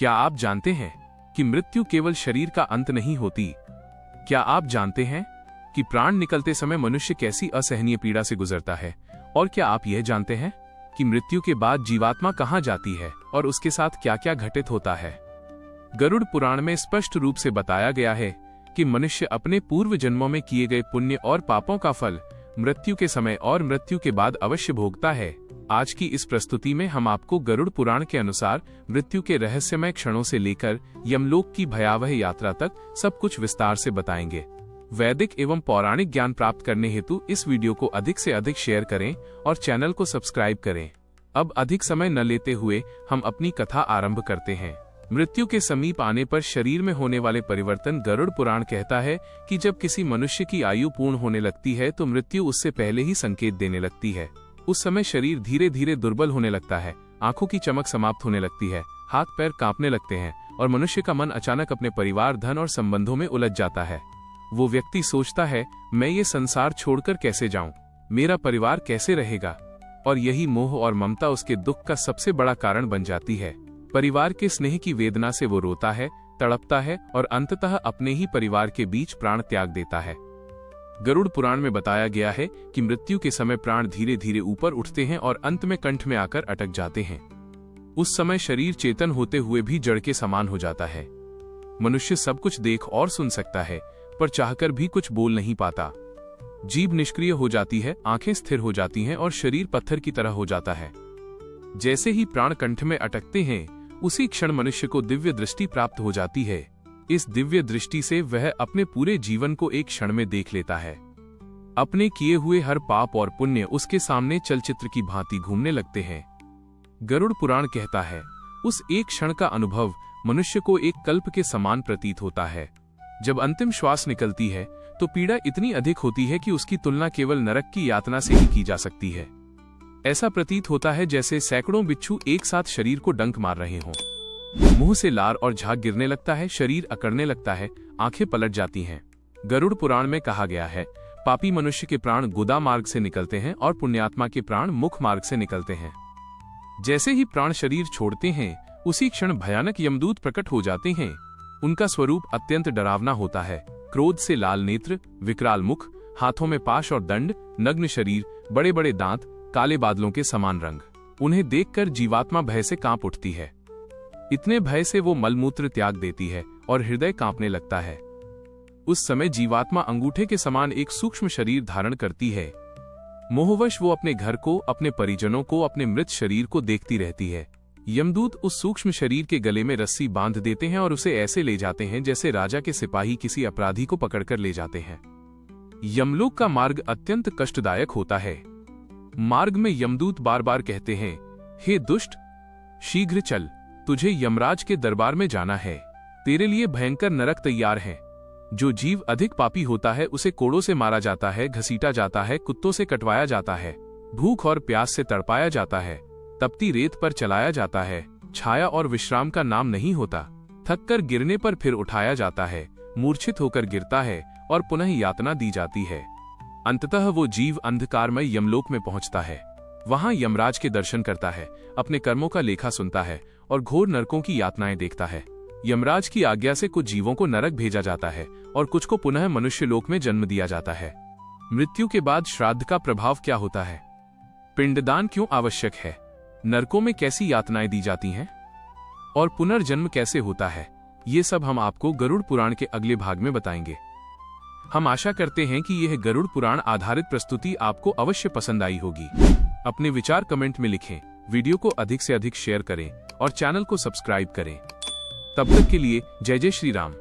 क्या आप जानते हैं कि मृत्यु केवल शरीर का अंत नहीं होती? क्या आप जानते हैं कि प्राण निकलते समय मनुष्य कैसी असहनीय पीड़ा से गुजरता है? और क्या आप यह जानते हैं कि मृत्यु के बाद जीवात्मा कहां जाती है और उसके साथ क्या क्या घटित होता है? गरुड़ पुराण में स्पष्ट रूप से बताया गया है कि मनुष्य अपने पूर्व जन्मों में किए गए पुण्य और पापों का फल मृत्यु के समय और मृत्यु के बाद अवश्य भोगता है। आज की इस प्रस्तुति में हम आपको गरुड़ पुराण के अनुसार मृत्यु के रहस्यमय क्षणों से लेकर यमलोक की भयावह यात्रा तक सब कुछ विस्तार से बताएंगे। वैदिक एवं पौराणिक ज्ञान प्राप्त करने हेतु इस वीडियो को अधिक से अधिक शेयर करें और चैनल को सब्सक्राइब करें। अब अधिक समय न लेते हुए हम अपनी कथा आरंभ करते हैं। मृत्यु के समीप आने पर शरीर में होने वाले परिवर्तन। गरुड़ पुराण कहता है कि जब किसी मनुष्य की आयु पूर्ण होने लगती है तो मृत्यु उससे पहले ही संकेत देने लगती है। उस समय शरीर धीरे धीरे दुर्बल होने लगता है, आंखों की चमक समाप्त होने लगती है, हाथ पैर कांपने लगते हैं और मनुष्य का मन अचानक अपने परिवार, धन और संबंधों में उलझ जाता है। वो व्यक्ति सोचता है, मैं ये संसार छोड़कर कैसे जाऊं, मेरा परिवार कैसे रहेगा? और यही मोह और ममता उसके दुख का सबसे बड़ा कारण बन जाती है। परिवार के स्नेह की वेदना से वो रोता है, तड़पता है और अंततः अपने ही परिवार के बीच प्राण त्याग देता है। गरुड़ पुराण में बताया गया है कि मृत्यु के समय प्राण धीरे धीरे ऊपर उठते हैं और अंत में कंठ में आकर अटक जाते हैं। उस समय शरीर चेतन होते हुए भी जड़ के समान हो जाता है। मनुष्य सब कुछ देख और सुन सकता है, पर चाहकर भी कुछ बोल नहीं पाता। जीभ निष्क्रिय हो जाती है, आंखें स्थिर हो जाती हैं और शरीर पत्थर की तरह हो जाता है। जैसे ही प्राण कंठ में अटकते हैं, उसी क्षण मनुष्य को दिव्य दृष्टि प्राप्त हो जाती है। इस दिव्य दृष्टि से वह अपने पूरे जीवन को एक क्षण में देख लेता है। अपने किए हुए हर पाप और पुण्य उसके सामने चलचित्र की भांति घूमने लगते हैं। गरुड़ पुराण कहता है, उस एक क्षण का अनुभव मनुष्य को एक कल्प के समान प्रतीत होता है। जब अंतिम श्वास निकलती है तो पीड़ा इतनी अधिक होती है कि उसकी तुलना केवल नरक की यातना से ही की जा सकती है। ऐसा प्रतीत होता है जैसे सैकड़ों बिच्छू एक साथ शरीर को डंक मार रहे हों। मुंह से लार और झाग गिरने लगता है, शरीर अकड़ने लगता है, आंखें पलट जाती हैं। गरुड़ पुराण में कहा गया है, पापी मनुष्य के प्राण गुदा मार्ग से निकलते हैं और पुण्यात्मा के प्राण मुख मार्ग से निकलते हैं। जैसे ही प्राण शरीर छोड़ते हैं, उसी क्षण भयानक यमदूत प्रकट हो जाते हैं। उनका स्वरूप अत्यंत डरावना होता है। क्रोध से लाल नेत्र, विकराल मुख, हाथों में पाश और दंड, नग्न शरीर, बड़े बड़े दांत, काले बादलों के समान रंग। उन्हें देखकर जीवात्मा भय से कांप उठती है। इतने भय से वो मलमूत्र त्याग देती है और हृदय कांपने लगता है। उस समय जीवात्मा अंगूठे के समान एक सूक्ष्म शरीर धारण करती है। मोहवश वो अपने घर को, अपने परिजनों को, अपने मृत शरीर को देखती रहती है। यमदूत उस सूक्ष्म शरीर के गले में रस्सी बांध देते हैं और उसे ऐसे ले जाते हैं जैसे राजा के सिपाही किसी अपराधी को पकड़कर ले जाते हैं। यमलोक का मार्ग अत्यंत कष्टदायक होता है। मार्ग में यमदूत बार बार कहते हैं, हे दुष्ट, शीघ्र चल, तुझे यमराज के दरबार में जाना है। तेरे लिए भयंकर नरक तैयार है। जो जीव अधिक पापी होता है उसे कोड़ों से मारा जाता है, घसीटा जाता है, कुत्तों से कटवाया जाता है, भूख और प्यास से तड़पाया जाता है, तपती रेत पर चलाया जाता है, छाया और विश्राम का नाम नहीं होता, थककर गिरने पर फिर उठाया जाता है, मूर्छित होकर गिरता है और पुनः यातना दी जाती है। अंततः वो जीव अंधकारमय यमलोक में पहुंचता है। वहां यमराज के दर्शन करता है, अपने कर्मों का लेखा सुनता है और घोर नरकों की यातनाएं देखता है। यमराज की आज्ञा से कुछ जीवों को नरक भेजा जाता है और कुछ को पुनः मनुष्य लोक में जन्म दिया जाता है। मृत्यु के बाद श्राद्ध का प्रभाव क्या होता है? पिंडदान क्यों आवश्यक है? नरकों में कैसी यातनाएं दी जाती हैं? और पुनर्जन्म कैसे होता है? ये सब हम आपको गरुड़ पुराण के अगले भाग में बताएंगे। हम आशा करते हैं कि यह गरुड़ पुराण आधारित प्रस्तुति आपको अवश्य पसंद आई होगी। अपने विचार कमेंट में लिखें, वीडियो को अधिक से अधिक शेयर करें और चैनल को सब्सक्राइब करें। तब तक के लिए जय जय श्री राम।